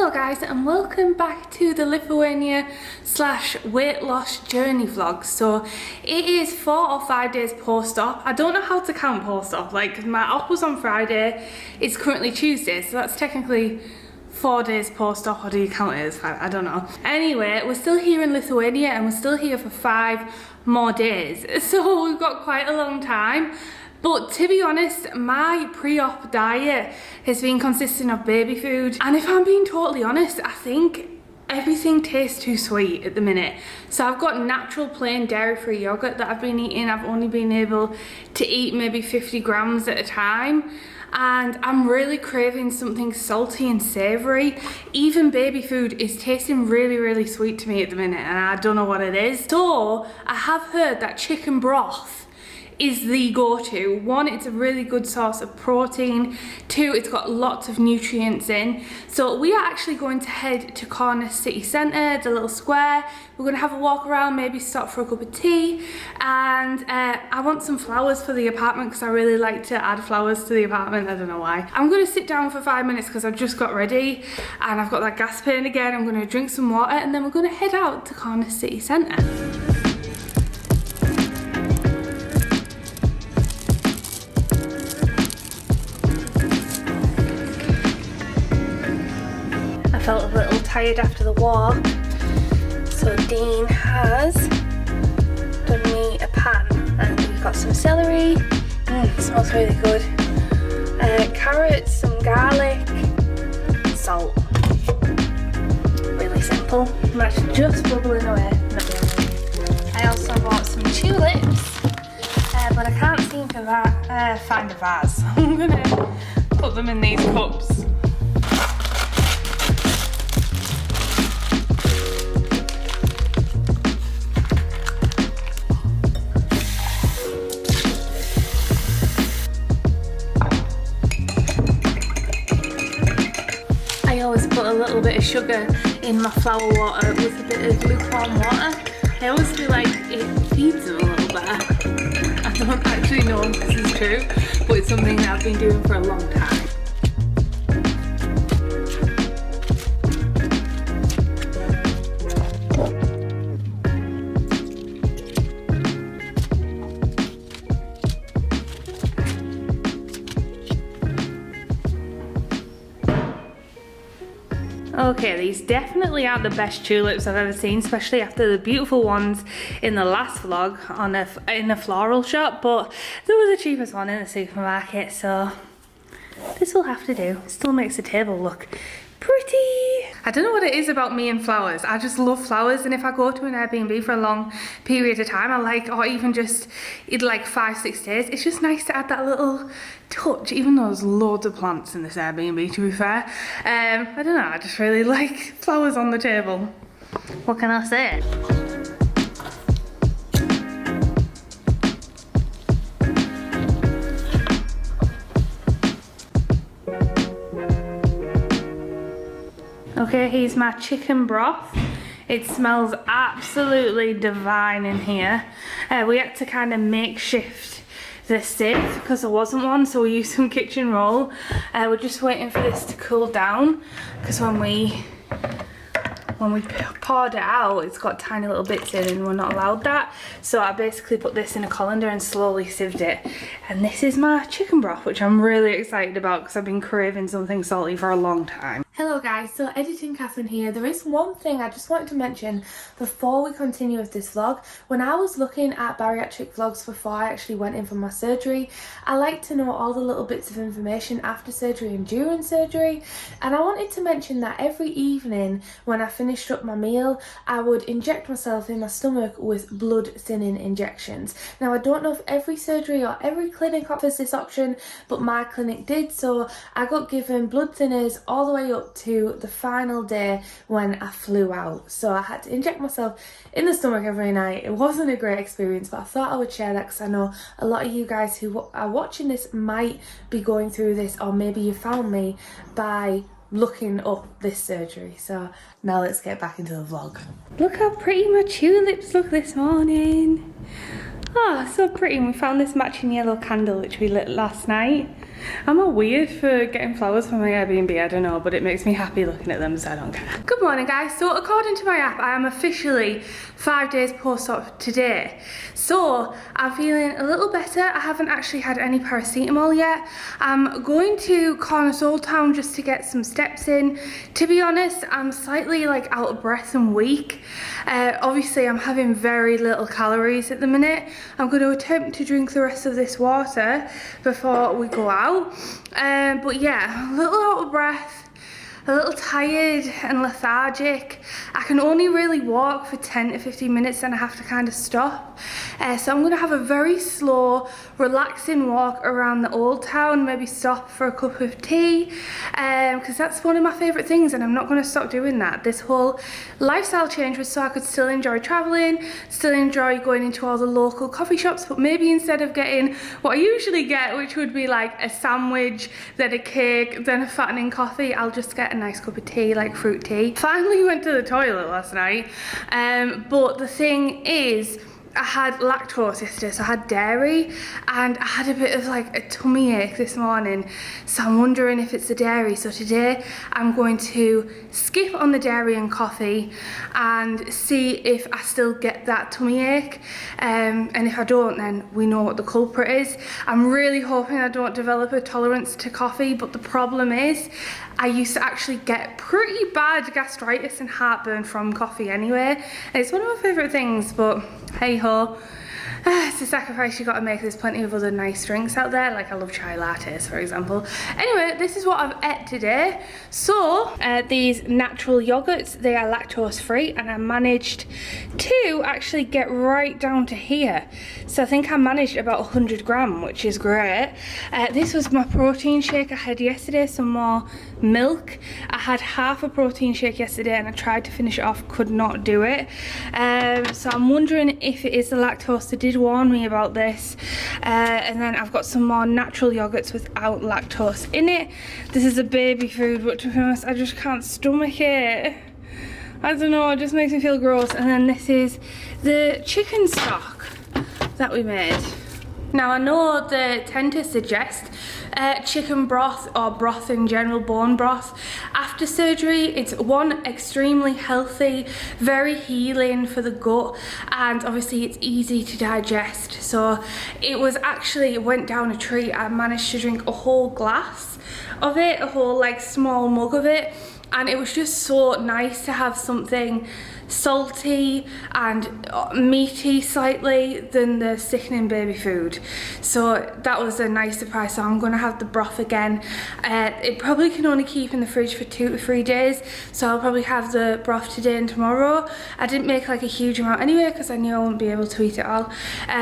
Hello guys, and welcome back to the Lithuania / weight loss journey vlog. So it is 4 or 5 days post-op. I don't know how to count post-op, like my op was on Friday, it's currently Tuesday, so that's technically 4 days post-op, or do you count it as 5? I don't know. Anyway, we're still here in Lithuania and we're still here for 5 more days, so we've got quite a long time. But to be honest, my pre-op diet has been consisting of baby food, and if I'm being totally honest, I think everything tastes too sweet at the minute. So I've got natural plain dairy-free yogurt that I've been eating. I've only been able to eat maybe 50 grams at a time, and I'm really craving something salty and savoury. Even baby food is tasting really sweet to me at the minute, and I don't know what it is. So I have heard that chicken broth is the go-to. 1, it's a really good source of protein. 2, it's got lots of nutrients in. So we are actually going to head to Kaunas city centre, the little square. We're going to have a walk around, maybe stop for a cup of tea, and I want some flowers for the apartment because I really like to add flowers to the apartment. I don't know why. I'm going to sit down for 5 minutes because I've just got ready and I've got that gas pain again. I'm going to drink some water and then we're going to head out to Kaunas city centre. Felt a little tired after the walk, so Dean has done me a pan, and we've got some celery. It smells really good. Carrots, some garlic, salt. Really simple. That's just bubbling away. I also bought some tulips, but I can't seem to find a vase. I'm gonna put them in these cups. I always put a little bit of sugar in my flower water with a bit of lukewarm water. I always feel like it feeds them a little better. I don't actually know if this is true, but it's something that I've been doing for a long time. Okay, these definitely aren't the best tulips I've ever seen, especially after the beautiful ones in the last vlog in a floral shop, but there was the cheapest one in the supermarket, so this will have to do. Still makes the table look pretty. I don't know what it is about me and flowers. I just love flowers, and if I go to an Airbnb for a long period of time, or even just in like 5-6 days, it's just nice to add that little touch, even though there's loads of plants in this Airbnb, to be fair. I don't know, I just really like flowers on the table. What can I say? Okay, here's my chicken broth. It smells absolutely divine in here. We had to kind of makeshift the sieve because there wasn't one, so we used some kitchen roll. We're just waiting for this to cool down because when we poured it out, it's got tiny little bits in and we're not allowed that. So I basically put this in a colander and slowly sieved it. And this is my chicken broth, which I'm really excited about because I've been craving something salty for a long time. Hello guys, so Editing Catherine here. There is one thing I just wanted to mention before we continue with this vlog. When I was looking at bariatric vlogs before I actually went in for my surgery, I like to know all the little bits of information after surgery and during surgery. And I wanted to mention that every evening when I finished up my meal, I would inject myself in my stomach with blood thinning injections. Now I don't know if every surgery or every clinic offers this option, but my clinic did, so I got given blood thinners all the way up to the final day when I flew out. So I had to inject myself in the stomach every night. It wasn't a great experience, but I thought I would share that because I know a lot of you guys who are watching this might be going through this, or maybe you found me by looking up this surgery. So now let's get back into the vlog. Look how pretty my tulips look this morning. Oh, so pretty. And we found this matching yellow candle which we lit last night. I'm a weird for getting flowers for my Airbnb, I don't know, but it makes me happy looking at them, so I don't care. Good morning, guys. So according to my app, I am officially 5 days post-op today. So I'm feeling a little better. I haven't actually had any paracetamol yet. I'm going to Kaunas Old Town just to get some steps in. To be honest, I'm slightly like out of breath and weak. Obviously, I'm having very little calories at the minute. I'm going to attempt to drink the rest of this water before we go out. But yeah, a little out of breath, a little tired and lethargic. I can only really walk for 10 to 15 minutes and I have to kind of stop. So I'm going to have a very slow, relaxing walk around the old town, maybe stop for a cup of tea, because that's one of my favourite things and I'm not going to stop doing that. This whole lifestyle change was so I could still enjoy travelling, still enjoy going into all the local coffee shops, but maybe instead of getting what I usually get, which would be like a sandwich, then a cake, then a fattening coffee, I'll just get a nice cup of tea, like fruit tea. Finally went to the toilet last night, but the thing is, I had lactose yesterday, so I had dairy, and I had a bit of like a tummy ache this morning, so I'm wondering if it's the dairy. So today I'm going to skip on the dairy and coffee and see if I still get that tummy ache, and if I don't, then we know what the culprit is. I'm really hoping I don't develop a tolerance to coffee, but the problem is I used to actually get pretty bad gastritis and heartburn from coffee anyway. And it's one of my favourite things, but hey ho. It's a sacrifice you got to make. There's plenty of other nice drinks out there, like I love chai lattes, for example. Anyway, this is what I've ate today. So these natural yogurts, they are lactose free, and I managed to actually get right down to here. So I think I managed about 100 gram, which is great. This was my protein shake I had yesterday, some more milk. I had half a protein shake yesterday and I tried to finish it off, could not do it. So I'm wondering if it is the lactose. They did warn me about this. And then I've got some more natural yogurts without lactose in it. This is a baby food, but to be honest, I just can't stomach it. I don't know, it just makes me feel gross. And then this is the chicken stock that we made. Now I know they tend to suggest chicken broth or broth in general, bone broth, after surgery. It's one, extremely healthy, very healing for the gut, and obviously it's easy to digest. So it was actually, it went down a treat. I managed to drink a whole glass of it, a whole like small mug of it, and it was just so nice to have something salty and meaty slightly than the sickening baby food. So that was a nice surprise. So I'm going to have the broth again. It probably can only keep in the fridge for 2 to 3 days, so I'll probably have the broth today and tomorrow. I didn't make like a huge amount anyway because I knew I wouldn't be able to eat it all.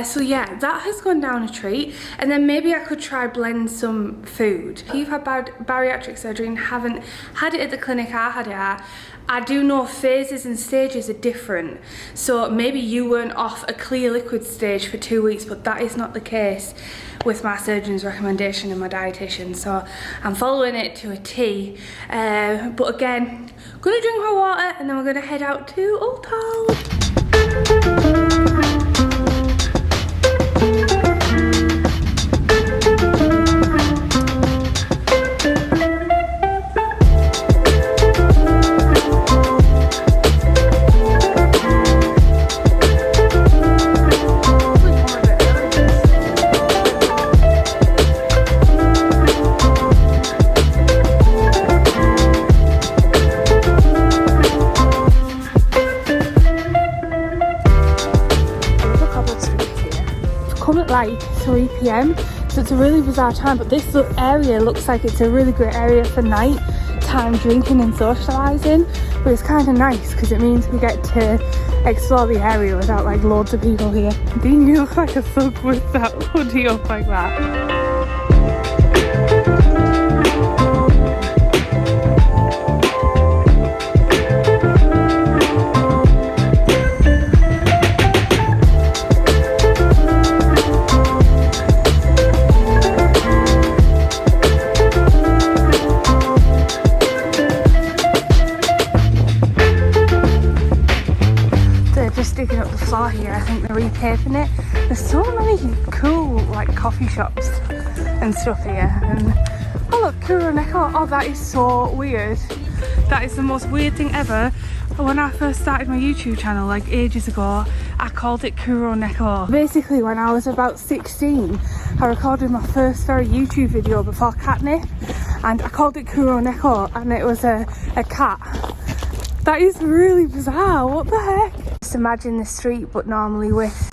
So yeah, that has gone down a treat. And then maybe I could try blend some food. If you've had bariatric surgery and haven't had it at the clinic I had it at, I do know phases and stages are different. So maybe you weren't off a clear liquid stage for 2 weeks, but that is not the case with my surgeon's recommendation and my dietitian. So I'm following it to a T. But again, gonna drink my water and then we're gonna head out to Old Town. Like 3 PM, so it's a really bizarre time, but this area looks like it's a really great area for night time drinking and socialising. But it's kind of nice because it means we get to explore the area without like loads of people here. Dean, you look like a thug with that hoodie up like that. Digging up the floor here, I think they're repaving it. There's so many cool like coffee shops and stuff here. And oh look, Kuroneko. Oh, that is so weird. That is the most weird thing ever. When I first started my YouTube channel like ages ago, I called it Kuroneko. Basically when I was about 16, I recorded my first ever YouTube video before katnipp, and I called it Kuroneko, and it was a cat. That is really bizarre, what the heck? Just imagine the street but normally with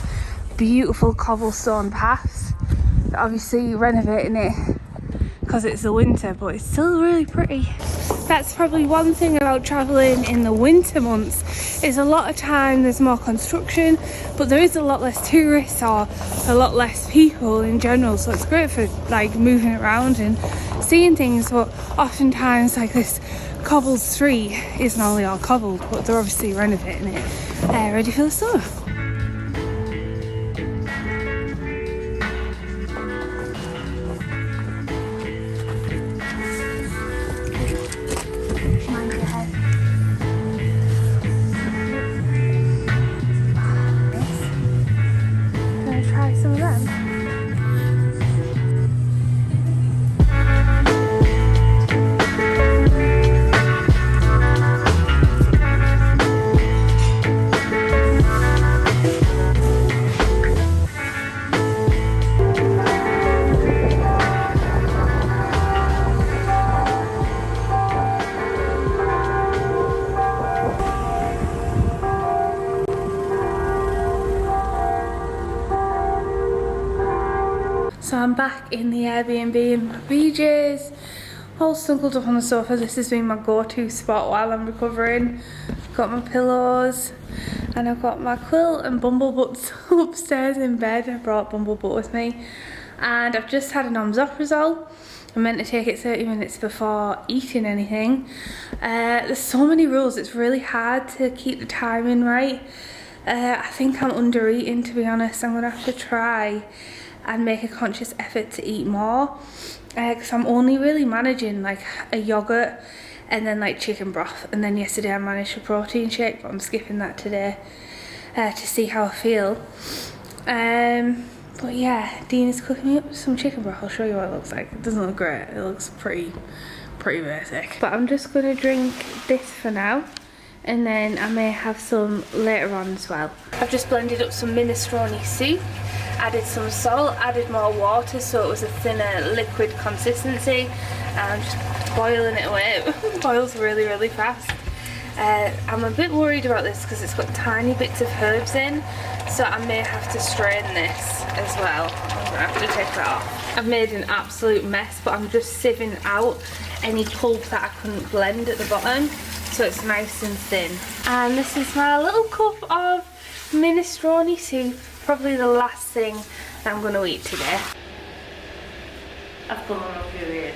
beautiful cobblestone paths. Obviously renovating it because it's the winter, but it's still really pretty. That's probably one thing about travelling in the winter months, is a lot of time there's more construction, but there is a lot less tourists or a lot less people in general, so it's great for like moving around and seeing things. But oftentimes like this cobbled street isn't only all cobbled, but they're obviously renovating it ready for the summer. So I'm back in the Airbnb in my PJs, all snuggled up on the sofa. This has been my go-to spot while I'm recovering. Got my pillows and I've got my quilt and Bumblebutts upstairs in bed. I brought Bumblebutt with me, and I've just had an omzoprazole. I'm meant to take it 30 minutes before eating anything. There's so many rules, it's really hard to keep the timing right. I think I'm under eating, to be honest. I'm gonna have to try and make a conscious effort to eat more, because I'm only really managing like a yogurt and then like chicken broth, and then yesterday I managed a protein shake, but I'm skipping that today to see how I feel. But yeah, Dean is cooking me up some chicken broth. I'll show you what it looks like. It doesn't look great, it looks pretty basic, but I'm just gonna drink this for now, and then I may have some later on as well. I've just blended up some minestrone soup, added some salt, added more water so it was a thinner liquid consistency, and I'm just boiling it away. It boils really fast. I'm a bit worried about this because it's got tiny bits of herbs in, so I may have to strain this as well. I'm gonna have to take that off. I've made an absolute mess, but I'm just sieving out any pulp that I couldn't blend at the bottom, so it's nice and thin. And this is my little cup of minestrone soup, probably the last thing that I'm going to eat today. I've come on a period.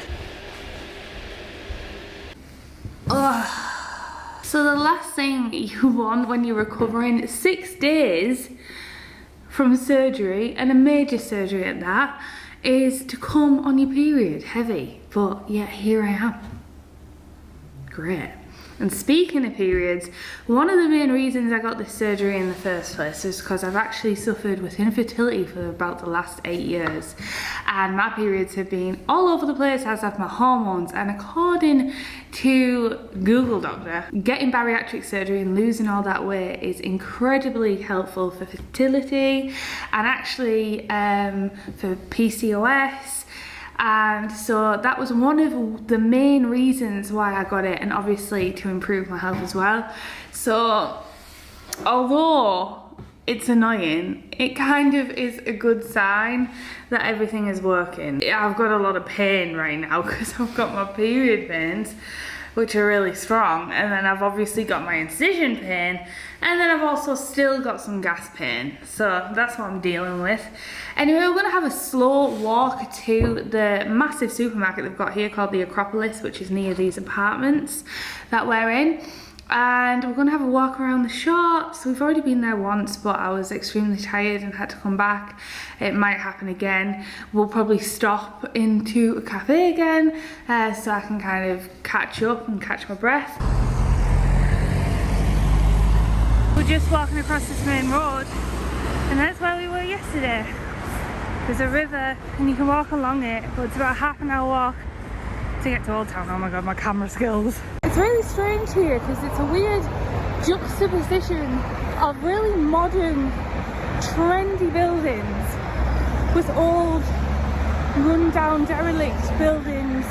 So the last thing you want when you're recovering 6 days from surgery, and a major surgery at that, is to come on your period heavy. But yet here I am. Great. And speaking of periods, one of the main reasons I got this surgery in the first place is because I've actually suffered with infertility for about the last 8 years. And my periods have been all over the place, as have my hormones. And according to Google Doctor, getting bariatric surgery and losing all that weight is incredibly helpful for fertility and actually for PCOS. And so that was one of the main reasons why I got it, and obviously to improve my health as well. So although it's annoying, it kind of is a good sign that everything is working. I've got a lot of pain right now because I've got my period pains, which are really strong, and then I've obviously got my incision pain, and then I've also still got some gas pain, so that's what I'm dealing with. Anyway, we're going to have a slow walk to the massive supermarket they've got here called the Acropolis, which is near these apartments that we're in. And we're going to have a walk around the shops. We've already been there once, but I was extremely tired and had to come back. It might happen again. We'll probably stop into a cafe again so I can kind of catch up and catch my breath. We're just walking across this main road, and that's where we were yesterday. There's a river and you can walk along it, but it's about a half an hour walk to get to Old Town. Oh my god, my camera skills. It's really strange here because it's a weird juxtaposition of really modern, trendy buildings with old, run-down, derelict buildings,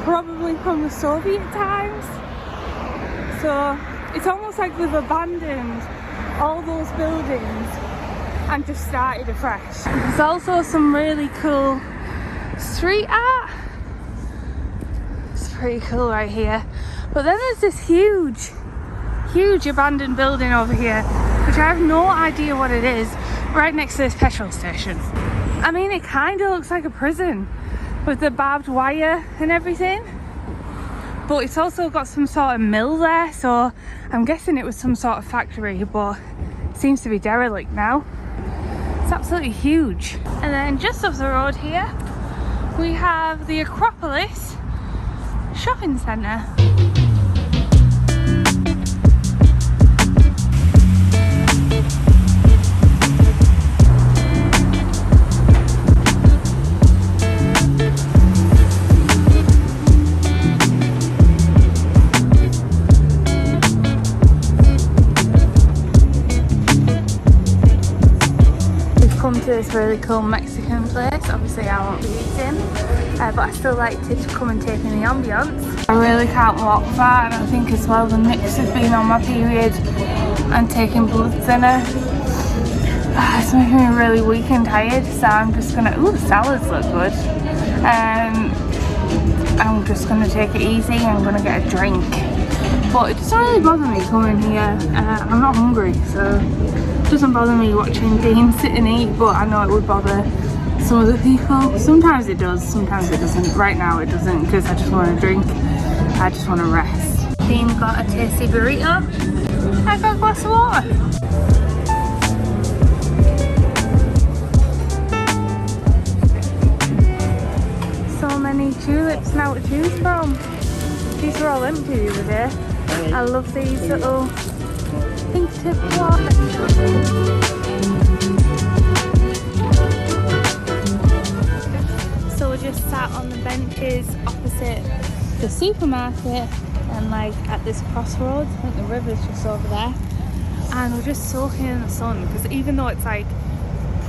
probably from the Soviet times. So it's almost like we've abandoned all those buildings and just started afresh. There's also some really cool street art. It's pretty cool right here. But then there's this huge abandoned building over here, which I have no idea what it is, right next to this petrol station. I mean, it kind of looks like a prison with the barbed wire and everything, but it's also got some sort of mill there, so I'm guessing it was some sort of factory, but it seems to be derelict now. It's absolutely huge. And then just off the road here we have the Acropolis shopping centre. To this really cool Mexican place. Obviously I won't be eating, but I still liked it to come and take in the ambience. I really can't walk far, and I think as well the mix has been on my period and taking blood thinner. It's making me really weak and tired, so I'm just gonna, ooh, salads look good. I'm just gonna take it easy. I'm gonna get a drink, but it doesn't really bother me coming here. I'm not hungry, so it doesn't bother me watching Dean sit and eat, but I know it would bother some other people. Sometimes it does, sometimes it doesn't. Right now it doesn't, because I just want to drink. I just want to rest. Dean got a tasty burrito. I got a glass of water. So many tulips now to choose from. These were all empty the other day. I love these little pink tip ones. So we're just sat on the benches opposite the supermarket and like at this crossroads. I think the river's just over there, and we're just soaking in the sun, because even though it's like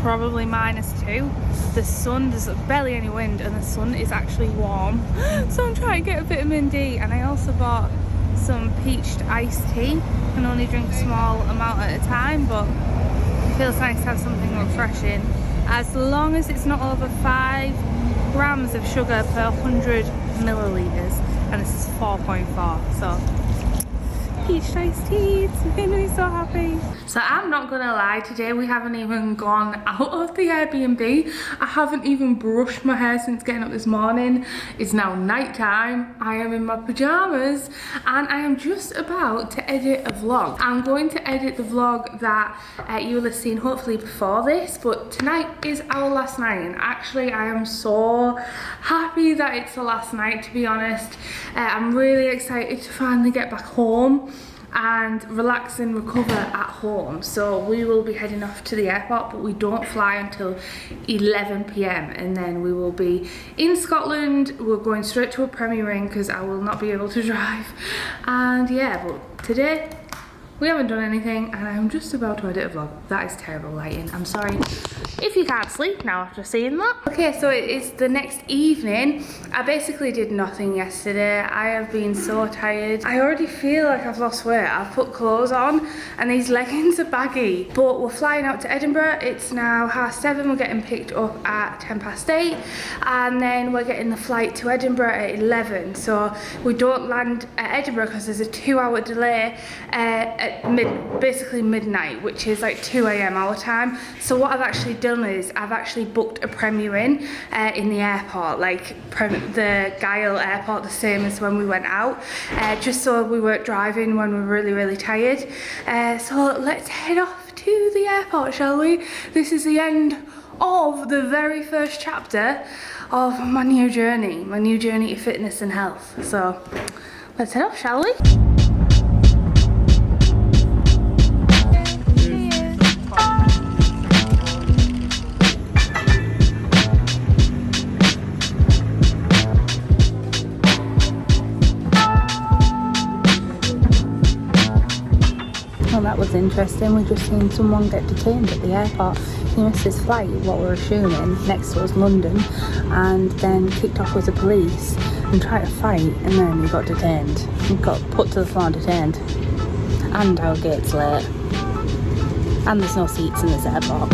probably -2, the sun, there's barely any wind and the sun is actually warm. So I'm trying to get a vitamin D, and I also bought some peached iced tea. I can only drink a small amount at a time, but it feels nice to have something refreshing, as long as it's not over 5 grams of sugar per 100 millilitres, and this is 4.4, so peach iced tea, it's making me so happy. So I'm not gonna lie, today we haven't even gone out of the Airbnb. I haven't even brushed my hair since getting up this morning. It's now night time. I am in my pajamas and I am just about to edit a vlog. I'm going to edit the vlog that you will have seen hopefully before this, but tonight is our last night, and actually I am so happy that it's the last night, to be honest. I'm really excited to finally get back home and relax and recover at home. So we will be heading off to the airport, but we don't fly until 11 PM, and then we will be in Scotland. We're going straight to a Premier Inn because I will not be able to drive. And yeah, but today we haven't done anything and I'm just about to edit a vlog. That is terrible lighting, I'm sorry if you can't sleep now after seeing that. Okay, so it is the next evening. I basically did nothing yesterday. I have been so tired. I already feel like I've lost weight. I've put clothes on and these leggings are baggy, but we're flying out to Edinburgh. It's now 7:30. We're getting picked up at 8:10, and then we're getting the flight to Edinburgh at 11. So we don't land at Edinburgh because there's a 2-hour delay at basically midnight, which is like 2 AM our time. So what I've actually done is I've actually booked a Premier Inn in the airport, like the Gyle airport, the same as when we went out, just so we weren't driving when we're really tired. So let's head off to the airport, shall we? This is the end of the very first chapter of my new journey to fitness and health. So let's head off, shall we? Well, that was interesting. We just seen someone get detained at the airport. He missed his flight, what we're assuming, next to us, London, and then kicked off with the police and tried to fight, and then he got detained. He got put to the floor and detained. And our gate's late. And there's no seats in this airport.